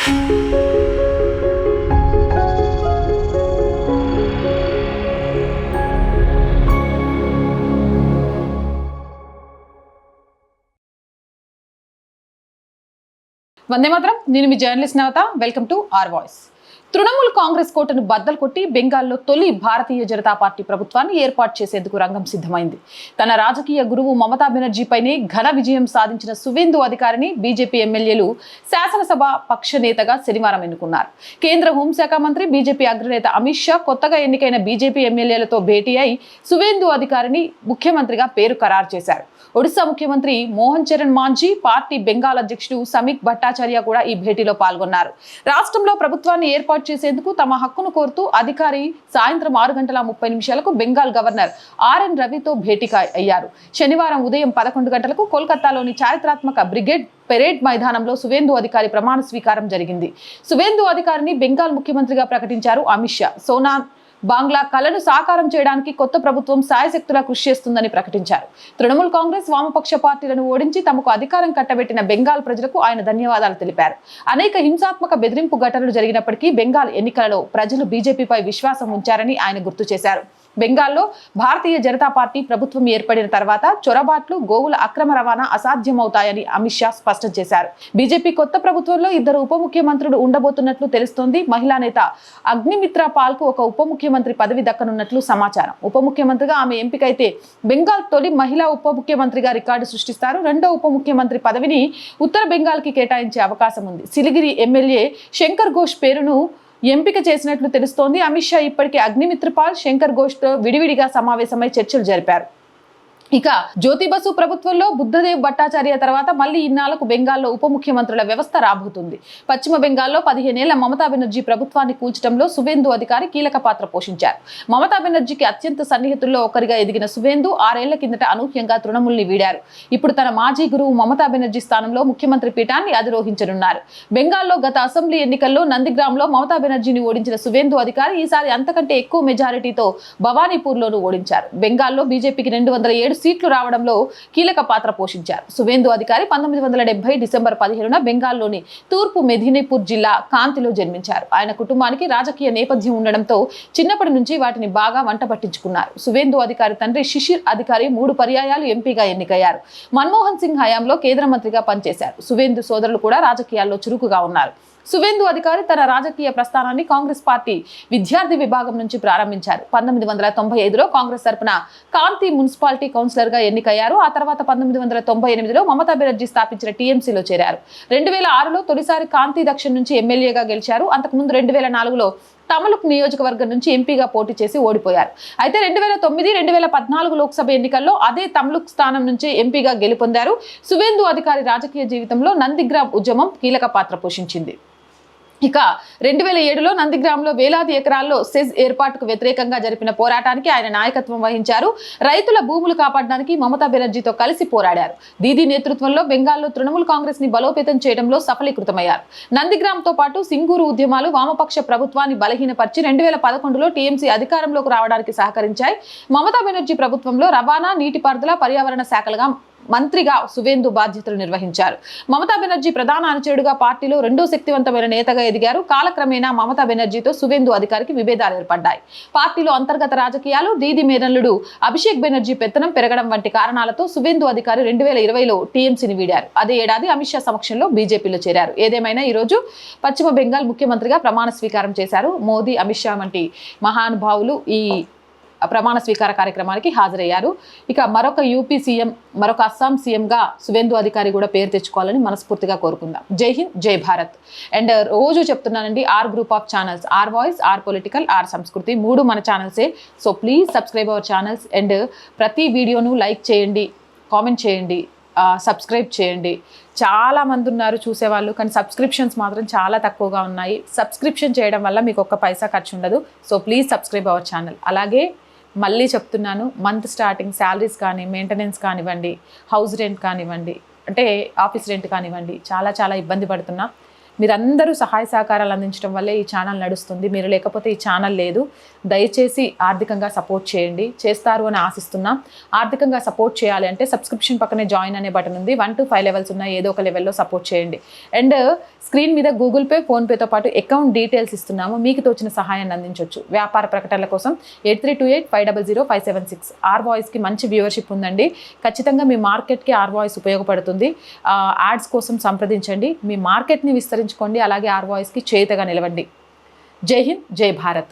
వందే మాత్రం. నేను మీ journalist Navata. Welcome to R voice. Trinamool Congress కోటను బద్దలు కొట్టి బెంగాల్లో తొలి భారతీయ జనతా పార్టీ ప్రభుత్వాన్ని ఏర్పాటు చేసేందుకు రంగం సిద్ధమైంది. తన రాజకీయ గురువు మమతా బెనర్జీపైనే ఘన విజయం సాధించిన సువేందు అధికారిని బీజేపీ ఎమ్మెల్యేలు శాసనసభ పక్ష నేతగా శనివారం ఎన్నుకున్నారు. కేంద్ర హోంశాఖ మంత్రి, బీజేపీ అగ్రనేత అమిత్ షా కొత్తగా ఎన్నికైన బీజేపీ ఎమ్మెల్యేలతో భేటీ అయి సువేందు అధికారిని ముఖ్యమంత్రిగా పేరు ఖరారు చేశారు. ఒడిశా ముఖ్యమంత్రి మోహన్ చరణ్ మాంఝీ, పార్టీ బెంగాల్ అధ్యక్షుడు సమీక్ భట్టాచార్య కూడా ఈ భేటీలో పాల్గొన్నారు. రాష్ట్రంలో ప్రభుత్వాన్ని ఏర్పాటు చేసేందుకు తమ హక్కును కోరుతూ అధికారి సాయంత్రం 6:30 బెంగాల్ గవర్నర్ ఆర్ఎన్ రవితో భేటీ అయ్యారు. శనివారం ఉదయం 11 గంటలకు కోల్కతాలోని చారిత్రాత్మక బ్రిగేడ్ పెరేడ్ మైదానంలో సువేందు అధికారి ప్రమాణ స్వీకారం జరిగింది. సువేందు అధికారిని బెంగాల్ ముఖ్యమంత్రిగా ప్రకటించారు అమిత్ షా. సోనాన్ బాంగ్లా కళను సాకారం చేయడానికి కొత్త ప్రభుత్వం సాయశక్తులా కృషి చేస్తుందని ప్రకటించారు. తృణమూల్ కాంగ్రెస్, వామపక్ష పార్టీలను ఓడించి తమకు అధికారం కట్టబెట్టిన బెంగాల్ ప్రజలకు ఆయన ధన్యవాదాలు తెలిపారు. అనేక హింసాత్మక బెదిరింపు ఘటనలు జరిగినప్పటికీ బెంగాల్ ఎన్నికలలో ప్రజలు బీజేపీపై విశ్వాసం ఉంచారని ఆయన గుర్తు చేశారు. బెంగాల్లో భారతీయ జనతా పార్టీ ప్రభుత్వం ఏర్పడిన తర్వాత చొరబాట్లు, గోవుల అక్రమ రవాణా అసాధ్యమవుతాయని అమిత్ షా స్పష్టం చేశారు. బీజేపీ కొత్త ప్రభుత్వంలో 2 ఉప ముఖ్యమంత్రులు ఉండబోతున్నట్లు తెలుస్తోంది. మహిళా నేత అగ్నిమిత్రా పాల్ కు ఒక ఉప ముఖ్యమంత్రి పదవి దక్కనున్నట్లు సమాచారం. ఉప ముఖ్యమంత్రిగా ఆమె ఎంపికైతే బెంగాల్ తొలి మహిళా ఉప ముఖ్యమంత్రిగా రికార్డు సృష్టిస్తారు. 2వ ఉప ముఖ్యమంత్రి పదవిని ఉత్తర బెంగాల్ కి కేటాయించే అవకాశం ఉంది. సిలిగిరి ఎమ్మెల్యే శంకర్ ఘోష్ పేరును ఎంపిక చేసినట్లు తెలుస్తోంది. అమిత్ షా ఇప్పటికే అగ్నిమిత్రపాల్, శంకర్ ఘోష్తో విడివిడిగా సమావేశమై చర్చలు జరిపారు. ఇక జ్యోతి బసు ప్రభుత్వంలో బుద్ధదేవ్ భట్టాచార్య తర్వాత మళ్లీ ఇన్నాళ్లకు బెంగాల్లో ఉప ముఖ్యమంత్రుల వ్యవస్థ రాబోతుంది. పశ్చిమ బెంగాల్లో 15 ఏళ్ల మమతా బెనర్జీ ప్రభుత్వాన్ని కూల్చడంలో సువేందు అధికారి కీలక పాత్ర పోషించారు. మమతా బెనర్జీకి అత్యంత సన్నిహితుల్లో ఒకరిగా ఎదిగిన సువేందు 6 ఏళ్ల కిందట అనూహ్యంగా తృణమూల్ని వీడారు. ఇప్పుడు తన మాజీ గురువు మమతా బెనర్జీ స్థానంలో ముఖ్యమంత్రి పీఠాన్ని అధిరోహించనున్నారు. బెంగాల్లో గత అసెంబ్లీ ఎన్నికల్లో నందిగ్రామ్లో మమతా బెనర్జీని ఓడించిన సువేందు అధికారి ఈసారి అంతకంటే ఎక్కువ మెజారిటీతో భవానీపూర్లోనూ ఓడించారు. బెంగాల్లో బీజేపీకి 207 సీట్లు రావడంలో కీలక పాత్ర పోషించారు. సువేందు అధికారి 1970 డిసెంబర్ 15న బెంగాల్లోని తూర్పు మెదినీపూర్ జిల్లా కాంతిలో జన్మించారు. ఆయన కుటుంబానికి రాజకీయ నేపథ్యం ఉండడంతో చిన్నప్పటి నుంచి వాటిని బాగా వంట పట్టించుకున్నారు. సువేందు అధికారి తండ్రి శిశిర్ అధికారి 3 పర్యాయాలు ఎంపీగా ఎన్నికయ్యారు. మన్మోహన్ సింగ్ హయాంలో కేంద్ర మంత్రిగా పనిచేశారు. సువేందు సోదరులు కూడా రాజకీయాల్లో చురుకుగా ఉన్నారు. సువేందు అధికారి తన రాజకీయ ప్రస్థానాన్ని కాంగ్రెస్ పార్టీ విద్యార్థి విభాగం నుంచి ప్రారంభించారు. 1995లో కాంగ్రెస్ తరపున కాంతి మున్సిపాలిటీ కౌన్సిలర్ గా ఎన్నికయ్యారు. ఆ తర్వాత 1998లో మమతా బెనర్జీ స్థాపించిన టీఎంసీలో చేరారు. 2006లో తొలిసారి కాంతి దక్షిణ్ నుంచి ఎమ్మెల్యేగా గెలిచారు. అంతకుముందు 2004లో తమలుక్ నియోజకవర్గం నుంచి ఎంపీగా పోటీ చేసి ఓడిపోయారు. అయితే 2009, 2014 లోక్సభ ఎన్నికల్లో అదే తమలుక్ స్థానం నుంచి ఎంపీగా గెలుపొందారు. సువేందు అధికారి రాజకీయ జీవితంలో నందిగ్రామ్ ఉద్యమం కీలక పాత్ర పోషించింది. ఇక 2007లో నందిగ్రామ్లో వేలాది ఎకరాల్లో సెజ్ ఏర్పాటుకు వ్యతిరేకంగా జరిపిన పోరాటానికి ఆయన నాయకత్వం వహించారు. రైతుల భూములు కాపాడడానికి మమతా బెనర్జీతో కలిసి పోరాడారు. దీదీ నేతృత్వంలో బెంగాల్లో తృణమూల్ కాంగ్రెస్ ని బలోపేతం చేయడంలో సఫలీకృతమయ్యారు. నందిగ్రామ్తో పాటు సింగూరు ఉద్యమాలు వామపక్ష ప్రభుత్వాన్ని బలహీనపరిచి 2011లో టీఎంసీ అధికారంలోకి రావడానికి సహకరించాయి. మమతా బెనర్జీ ప్రభుత్వంలో రవాణా, నీటిపారుదల, పర్యావరణ శాఖలుగా మంత్రిగా సువేందు బాధ్యతలు నిర్వహించారు. మమతా బెనర్జీ ప్రధాన అనుచరుడుగా పార్టీలో 2వ శక్తివంతమైన నేతగా ఎదిగారు. కాలక్రమేణా మమతా బెనర్జీతో సువేందు అధికారికి విభేదాలు ఏర్పడ్డాయి. పార్టీలో అంతర్గత రాజకీయాలు, దీదీ మేనల్లుడు అభిషేక్ బెనర్జీ పెత్తనం పెరగడం వంటి కారణాలతో సువేందు అధికారి 2020లో టీఎంసీని వీడారు. అదే ఏడాది అమిత్ షా సమక్షంలో బీజేపీలో చేరారు. ఏదేమైనా ఈ రోజు పశ్చిమ బెంగాల్ ముఖ్యమంత్రిగా ప్రమాణ స్వీకారం చేశారు. మోదీ, అమిత్ షా వంటి మహానుభావులు ఈ ప్రమాణ స్వీకార కార్యక్రమానికి హాజరయ్యారు. ఇక మరొక యూపీ సీఎం, మరొక అస్సాం సీఎంగా సువేందు అధికారి కూడా పేరు తెచ్చుకోవాలని మనస్ఫూర్తిగా కోరుకుందాం. జై హింద్, జై భారత్. అండ్ రోజు చెప్తున్నానండి, R group of channels, R voice, R political, R Sanskriti 3 మన ఛానల్సే. So please subscribe our channels. And ప్రతి వీడియోను లైక్ చేయండి, కామెంట్ చేయండి, సబ్స్క్రైబ్ చేయండి. చాలా మంది ఉన్నారు చూసేవాళ్ళు, కానీ సబ్స్క్రిప్షన్స్ మాత్రం చాలా తక్కువగా ఉన్నాయి. సబ్స్క్రిప్షన్ చేయడం వల్ల మీకు ఒక్క పైసా ఖర్చు ఉండదు. So please subscribe our channel. అలాగే మళ్ళీ చెప్తున్నాను, మంత్ స్టార్టింగ్ శాలరీస్ కానీ, మెయింటెనెన్స్ కానివ్వండి, హౌస్ రెంట్ కానివ్వండి, అంటే ఆఫీస్ రెంట్ కానివ్వండి, చాలా ఇబ్బంది పడుతున్నా. మీరందరూ సహాయ సహకారాలు అందించడం వల్లే ఈ ఛానల్ నడుస్తుంది. మీరు లేకపోతే ఈ ఛానల్ లేదు. దయచేసి ఆర్థికంగా సపోర్ట్ చేయండి, చేస్తారు అని ఆశిస్తున్నాం. ఆర్థికంగా సపోర్ట్ చేయాలి అంటే సబ్స్క్రిప్షన్ పక్కనే జాయిన్ అనే బటన్ ఉంది. 1 to 5 లెవెల్స్ ఉన్నాయి, ఏదో ఒక లెవెల్లో సపోర్ట్ చేయండి. అండ్ స్క్రీన్ మీద గూగుల్ పే, ఫోన్పేతో పాటు అకౌంట్ డీటెయిల్స్ ఇస్తున్నాము, మీకు తోచిన సహాయాన్ని అందించవచ్చు. వ్యాపార ప్రకటనల కోసం 8328500576. ఆర్ వాయిస్కి మంచి వ్యూవర్షిప్ ఉందండి. ఖచ్చితంగా మీ మార్కెట్కి ఆర్ వాయిస్ ఉపయోగపడుతుంది. యాడ్స్ కోసం సంప్రదించండి, మీ మార్కెట్ని విస్తరించుకోండి, అలాగే ఆర్ వాయిస్కి చేతగా నిలవండి. జై హింద్, జై భారత్.